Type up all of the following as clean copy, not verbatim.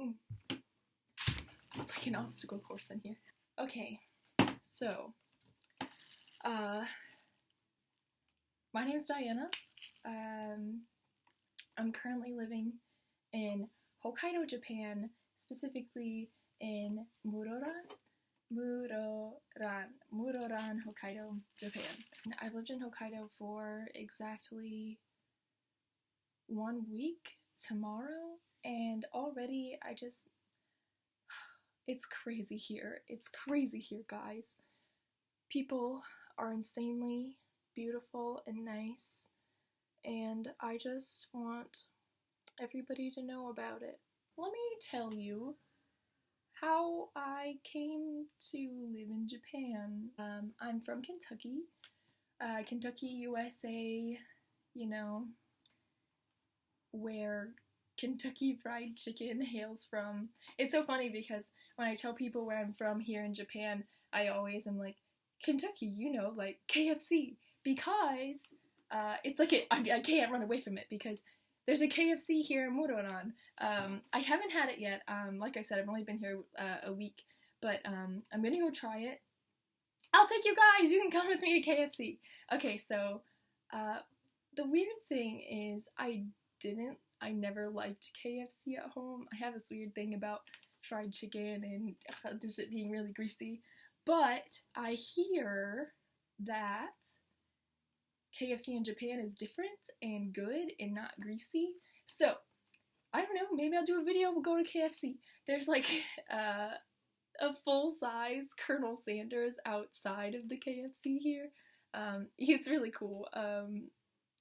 Mm. It's like an obstacle course in here. Okay, so, my name is Diana. I'm currently living in Hokkaido, Japan, specifically in Muroran, Hokkaido, Japan. I've lived in Hokkaido for exactly 1 week tomorrow, and already it's crazy here. It's crazy here, guys. People are insanely beautiful and nice, and I just want everybody to know about it. Let me tell you how I came to live in Japan. I'm from Kentucky, USA, where Kentucky Fried Chicken hails from. It's so funny because when I tell people where I'm from here in Japan, I always am like, Kentucky, like KFC, because it's like I can't run away from it because there's a KFC here in Muroran. I haven't had it yet. Like I said, I've only been here a week, but I'm gonna go try it. I'll take you guys. You can come with me to KFC. Okay, so the weird thing is I never liked KFC at home. I have this weird thing about fried chicken and just it being really greasy. But I hear that KFC in Japan is different and good and not greasy. So, I don't know, maybe I'll do a video, we'll go to KFC. There's like a full-size Colonel Sanders outside of the KFC here. It's really cool.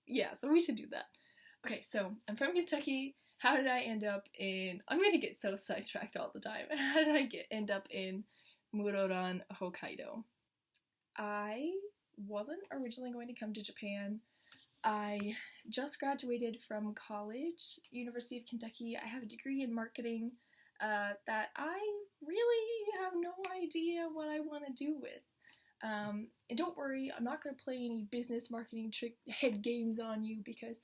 Yeah, so we should do that. Okay, so I'm from Kentucky. How did I end up in... I'm gonna get so sidetracked all the time. How did I end up in Muroran, Hokkaido? I wasn't originally going to come to Japan. I just graduated from college, University of Kentucky. I have a degree in marketing that I really have no idea what I want to do with. And don't worry, I'm not going to play any business marketing head games on you because,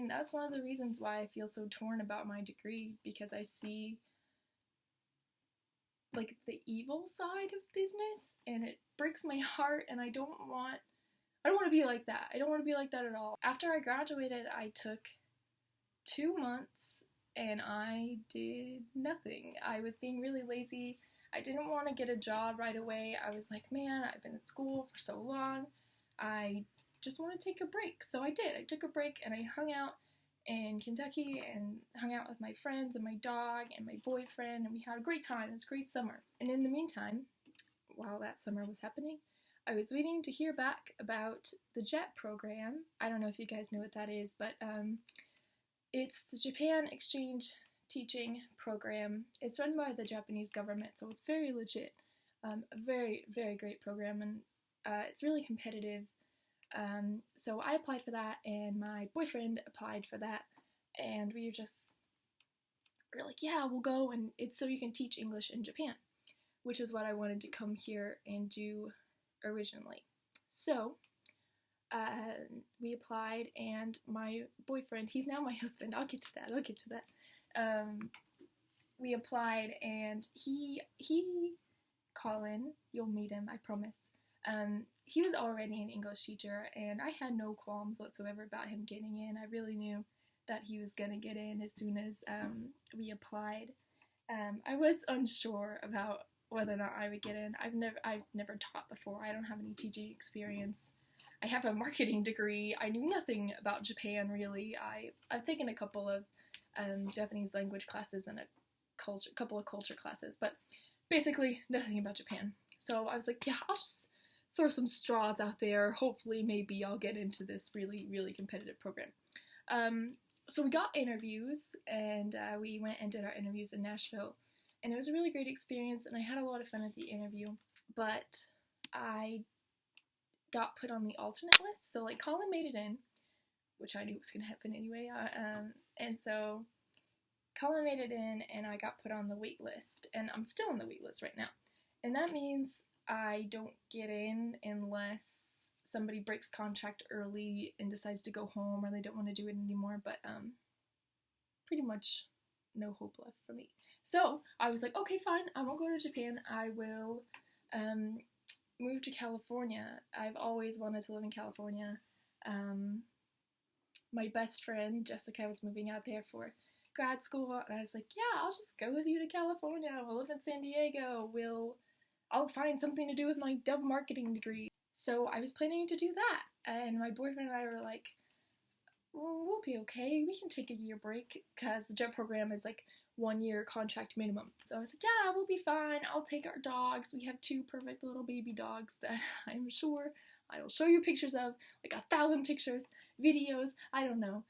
that's one of the reasons why I feel so torn about my degree, because I see like the evil side of business and it breaks my heart, and I don't want to be like that. I don't want to be like that at all. After I graduated, I took 2 months and I did nothing. I was being really lazy. I didn't want to get a job right away. I was like, man, I've been in school for so long. I just want to take a break. So I did. I took a break and I hung out in Kentucky and hung out with my friends and my dog and my boyfriend, and we had a great time. It was a great summer. And in the meantime, while that summer was happening, I was waiting to hear back about the JET program. I don't know if you guys know what that is, but it's the Japan Exchange Teaching Program. It's run by the Japanese government, so it's very legit. A very, very great program, and it's really competitive. So I applied for that, and my boyfriend applied for that, and we were like, yeah, we'll go, and it's so you can teach English in Japan, which is what I wanted to come here and do originally. So, we applied, and my boyfriend, he's now my husband, I'll get to that. We applied, and he, Colin, you'll meet him, I promise. He was already an English teacher, and I had no qualms whatsoever about him getting in. I really knew that he was gonna get in as soon as we applied. I was unsure about whether or not I would get in. I've never taught before. I don't have any teaching experience. I have a marketing degree. I knew nothing about Japan, really. I've taken a couple of Japanese language classes and a couple of culture classes, but basically nothing about Japan. So I was like, yeah, I'll just throw some straws out there. Hopefully, maybe I'll get into this really, really competitive program. So we got interviews, and we went and did our interviews in Nashville, and it was a really great experience, and I had a lot of fun at the interview, but I got put on the alternate list. So like Colin made it in, which I knew was going to happen anyway, and so Colin made it in, and I got put on the wait list, and I'm still on the wait list right now, and that means I don't get in unless somebody breaks contract early and decides to go home, or they don't want to do it anymore, but pretty much no hope left for me. So I was like, okay, fine, I won't go to Japan. I will move to California. I've always wanted to live in California. My best friend, Jessica, was moving out there for grad school, and I was like, yeah, I'll just go with you to California. We'll live in San Diego. I'll find something to do with my double marketing degree. So I was planning to do that, and my boyfriend and I were like, well, we'll be okay. We can take a year break, because the JET program is like 1 year contract minimum. So I was like, yeah, we'll be fine. I'll take our dogs. We have 2 perfect little baby dogs that I'm sure I will show you pictures of, like 1,000 pictures, videos, I don't know.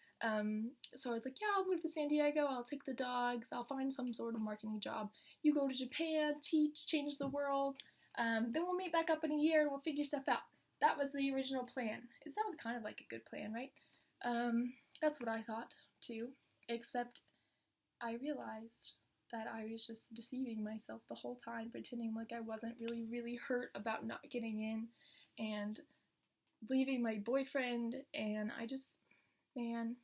So I was like, yeah, I'll move to San Diego. I'll take the dogs. I'll find some sort of marketing job. You go to Japan, teach, change the world. Then we'll meet back up in a year and we'll figure stuff out. That was the original plan. It sounds kind of like a good plan, right? That's what I thought, too. Except I realized that I was just deceiving myself the whole time, pretending like I wasn't really, really hurt about not getting in and leaving my boyfriend, and I just, man,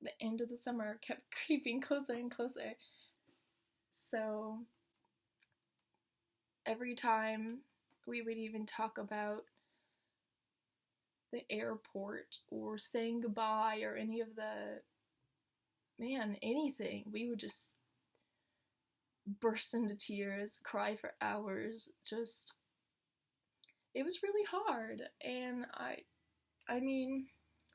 the end of the summer kept creeping closer and closer. So every time we would even talk about the airport or saying goodbye or any of the, anything, we would just burst into tears, cry for hours, just, it was really hard. And I mean,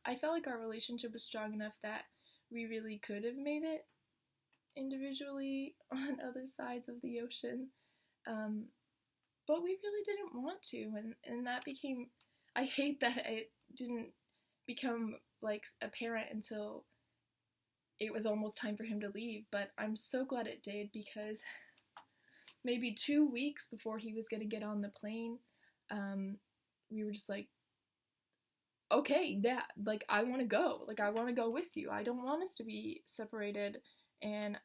I felt like our relationship was strong enough that we really could have made it individually on other sides of the ocean, but we really didn't want to, and that became, I hate that it didn't become like apparent until it was almost time for him to leave, but I'm so glad it did, because maybe 2 weeks before he was going to get on the plane, we were just like, okay, yeah, like, I want to go. Like, I want to go with you. I don't want us to be separated, and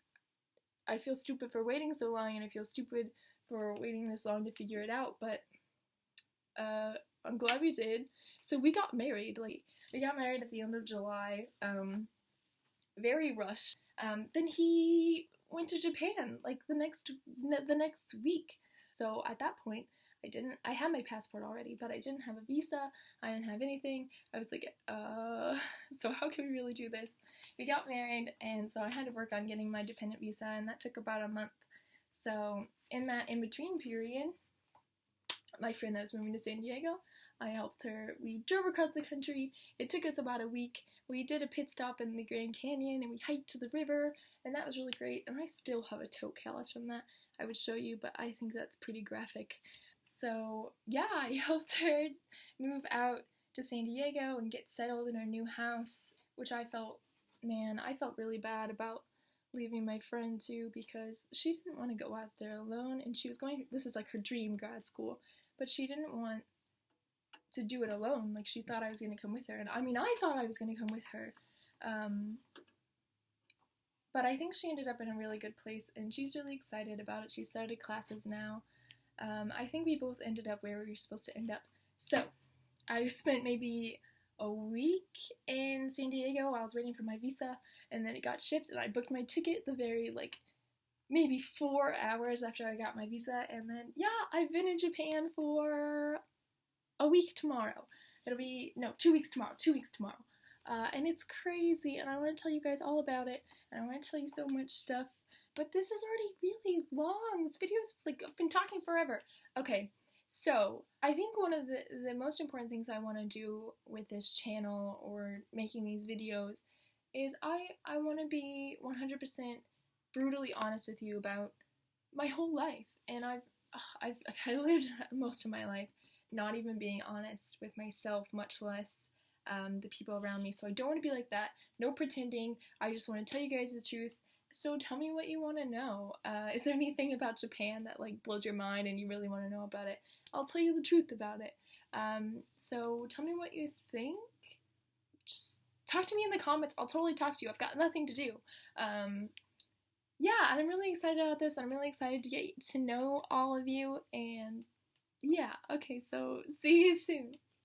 I feel stupid for waiting so long, and I feel stupid for waiting this long to figure it out, but I'm glad we did. So we got married. Like, we got married at the end of July, very rushed. Then he went to Japan, like, the next week. So at that point, I had my passport already, but I didn't have a visa, I didn't have anything. I was like, so how can we really do this? We got married, and so I had to work on getting my dependent visa, and that took about a month. So in that in-between period, my friend that was moving to San Diego, I helped her. We drove across the country. It took us about a week. We did a pit stop in the Grand Canyon, and we hiked to the river, and that was really great. And I still have a tote callus from that I would show you, but I think that's pretty graphic. So yeah, I helped her move out to San Diego and get settled in her new house, which I felt really bad about leaving my friend too, because she didn't want to go out there alone, and she was this is like her dream grad school, but she didn't want to do it alone. Like, she thought I was going to come with her, and I mean, I thought I was going to come with her, but I think she ended up in a really good place, and she's really excited about it. She started classes now. I think we both ended up where we were supposed to end up. So I spent maybe a week in San Diego while I was waiting for my visa, and then it got shipped, and I booked my ticket the very, maybe 4 hours after I got my visa, and then, yeah, I've been in Japan for a week tomorrow. 2 weeks tomorrow. And it's crazy, and I want to tell you guys all about it, and I want to tell you so much stuff, but this is already really long. This video is, I've been talking forever. Okay, so I think one of the most important things I want to do with this channel, or making these videos, is I want to be 100% brutally honest with you about my whole life, and I've lived most of my life not even being honest with myself, much less the people around me. So I don't want to be like that. No pretending. I just want to tell you guys the truth. So tell me what you want to know. Is there anything about Japan that blows your mind and you really want to know about it? I'll tell you the truth about it. So tell me what you think. Just talk to me in the comments. I'll totally talk to you. I've got nothing to do. Yeah, and I'm really excited about this. I'm really excited to get to know all of you, and yeah, okay, so see you soon.